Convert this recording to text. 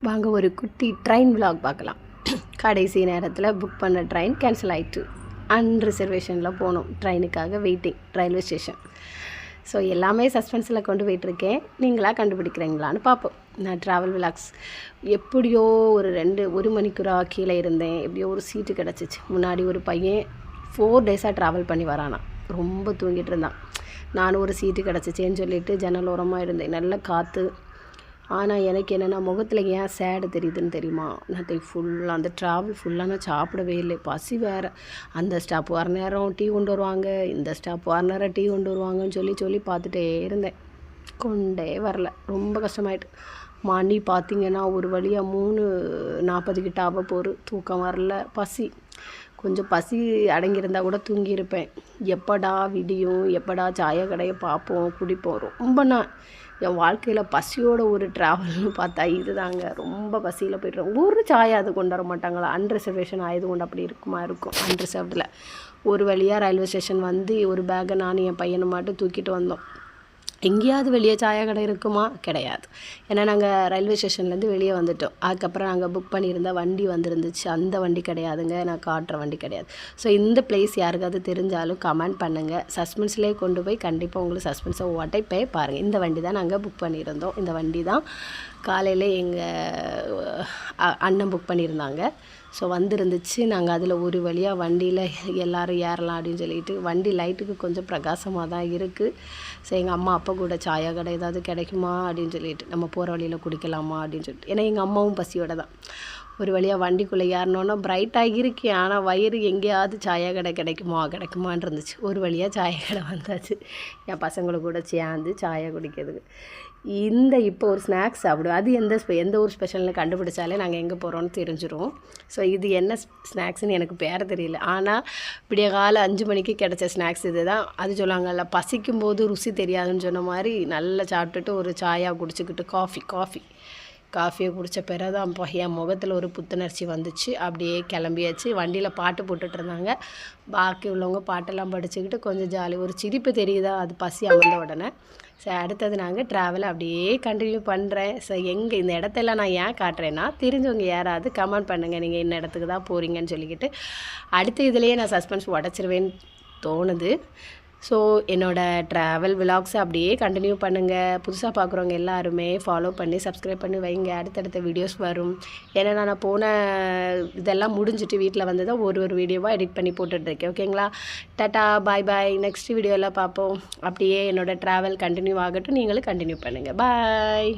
வாங்க ஒரு குட்டி ட்ரெயின் விலாக் பார்க்கலாம். கடைசி நேரத்தில் புக் பண்ண ட்ரெயின் கேன்சல் ஆகிட்டு அன்ரிசர்வேஷனில் போனோம். ட்ரெயினுக்காக வெயிட்டிங் ரயில்வே ஸ்டேஷன். ஸோ எல்லாமே சஸ்பென்ஸில் கொண்டு போயிட்டுருக்கேன். நீங்களாக கண்டுபிடிக்கிறீங்களான்னு பார்ப்போம். நான் ட்ராவல் விலாக்ஸ் எப்படியோ ஒரு மணிக்கூரா கீழே இருந்தேன். எப்படியோ ஒரு சீட்டு கிடச்சிச்சு. முன்னாடி ஒரு பையன் 4 டேஸாக ட்ராவல் பண்ணி வரானா. ரொம்ப தூங்கிட்டு இருந்தான். நானும் ஒரு சீட்டு கிடச்சிச்சேன்னு சொல்லிவிட்டு ஜன்னல் ஓரமாக இருந்தேன். நல்ல காற்று. ஆனால் எனக்கு என்னென்னா முகத்தில் ஏன் சேடு தெரியுதுன்னு தெரியுமா? நான் ஃபுல்லாக அந்த ட்ராவல் ஃபுல்லாக நான் சாப்பிடவே இல்லை. பசி வேறு. அந்த ஸ்டாப் வர நேரம் டீ கொண்டு வருவாங்க, இந்த ஸ்டாப் வர நேரம் டீ கொண்டு வருவாங்கன்னு சொல்லி பார்த்துட்டே இருந்தேன். கொண்டே வரல. ரொம்ப கஷ்டமாயிட்டு. மணி பார்த்திங்கன்னா ஒரு வழியாக 3:40 கிட்ட ஆக போகிற. தூக்கம் வரல. பசி கொஞ்சம் பசி அடங்கியிருந்தால் கூட தூங்கியிருப்பேன். எப்படா விடியும், எப்படா சாய கடையை பார்ப்போம், குடிப்போம். ரொம்ப நான் என் வாழ்க்கையில் பசியோட ஒரு ட்ராவல்னு பார்த்தா இது தாங்க. ரொம்ப பசியில் போய்ட்டுறோம். ஒரு சாயை அது கொண்டு வர மாட்டாங்களா? அன்ரிசர்வேஷன் ஆயுது கொண்டு அப்படி இருக்கும். அன்ரிசர்வ்டில் ஒரு வழியாக ரயில்வே ஸ்டேஷன் வந்து ஒரு பேக்கை நான் என் பையனை மட்டும் தூக்கிட்டு வந்தோம். எங்கேயாவது வெளியே சாயா கடை இருக்குமா? கிடையாது. ஏன்னா நாங்கள் ரயில்வே ஸ்டேஷன்லேருந்து வெளியே வந்துவிட்டோம். அதுக்கப்புறம் நாங்கள் புக் பண்ணியிருந்த வண்டி வந்துருந்துச்சு. அந்த வண்டி கிடையாதுங்க, நான் காட்டுற வண்டி கிடையாது. ஸோ இந்த பிளேஸ் யாருக்காவது தெரிஞ்சாலும் கமெண்ட் பண்ணுங்கள். சஸ்பென்ஸ்லேயே கொண்டு போய் கண்டிப்பாக உங்களுக்கு சஸ்பென்ஸை உடைப்பே பாருங்கள். இந்த வண்டி தான் நாங்கள் புக் பண்ணியிருந்தோம். இந்த வண்டி தான் காலையில் எங்கள் அண்ணன் புக் பண்ணியிருந்தாங்க. ஸோ வந்துருந்துச்சு. நாங்கள் அதில் ஒரு வழியாக வண்டியில் எல்லோரும் ஏறலாம் அப்படின்னு சொல்லிட்டு, வண்டி லைட்டுக்கு கொஞ்சம் பிரகாசமாக தான் இருக்குது. ஸோ எங்கள் அம்மா அப்பா கூட சாயா கடை ஏதாவது கிடைக்குமா அப்படின்னு சொல்லிட்டு, நம்ம போகிற வழியில் குடிக்கலாமா அப்படின்னு சொல்லிட்டு. ஏன்னா எங்கள் அம்மாவும் பசியோடு தான். ஒரு வழியாக வண்டிக்குள்ளே ஏறினோன்னா பிரைட்டாக இருக்கேன். ஆனால் வயிறு எங்கேயாவது சாயா கடை கிடைக்குமான்னு இருந்துச்சு. ஒரு வழியாக சாயா கடை வந்தாச்சு. என் பசங்களை கூட சேர்ந்து சாயா குடிக்கிறதுக்கு. இப்போ ஒரு ஸ்நாக்ஸ் சாப்பிடுவோம். அது எந்த ஒரு ஸ்பெஷல்னு கண்டுபிடிச்சாலே நாங்கள் எங்கே போகிறோன்னு தெரிஞ்சிடும். ஸோ இது என்ன ஸ்நாக்ஸ்ன்னு எனக்கு பேர தெரியல. ஆனால் விடிய காலை 5 மணிக்கு கிடைச்ச ஸ்நாக்ஸ் இது தான். அது சொல்லுவாங்கல்ல, பசிக்கும் போது ருசி தெரியாதுன்னு சொன்ன மாதிரி நல்லா சாப்பிட்டுட்டு ஒரு சாயா குடிச்சிக்கிட்டு காஃபியை குடித்த பிறகு தான் என் முகத்தில் ஒரு புத்துணர்ச்சி வந்துச்சு. அப்படியே கிளம்பியாச்சு. வண்டியில் பாட்டு போட்டுட்ருந்தாங்க. பாக்கி உள்ளவங்க பாட்டெல்லாம் படிச்சுக்கிட்டு கொஞ்சம் ஜாலி. ஒரு சிரிப்பு தெரியுதா? அது பசி அமர்ந்த உடனே. ஸோ அடுத்தது நாங்கள் ட்ராவலை அப்படியே கண்டினியூ பண்ணுறேன். ஸோ இந்த இடத்தெல்லாம் நான் ஏன் காட்டுறேன்னா, தெரிஞ்சவங்க யாராவது கமெண்ட் பண்ணுங்கள், நீங்கள் இந்த இடத்துக்கு தான் போகிறீங்கன்னு சொல்லிக்கிட்டு. அடுத்த இதுலேயே நான் சஸ்பென்ஸ் உடச்சிருவேன்னு தோணுது. ஸோ என்னோடய ட்ராவல் விலாக்ஸை அப்படியே கண்டினியூ பண்ணுங்கள். புதுசாக பார்க்குறவங்க எல்லாருமே ஃபாலோ பண்ணி சப்ஸ்கிரைப் பண்ணி வைங்க. அடுத்தடுத்த வீடியோஸ் வரும். ஏன்னா நான் போன இதெல்லாம் முடிஞ்சிட்டு வீட்டில் வந்து தான் ஒரு வீடியோவாக எடிட் பண்ணி போட்டுட்ருக்கேன். ஓகேங்களா? டாட்டா, பாய். நெக்ஸ்ட் வீடியோவில் பார்ப்போம். அப்படியே என்னோடய ட்ராவல் கண்டினியூ ஆகட்டும். நீங்களும் கண்டினியூ பண்ணுங்கள். பாய்.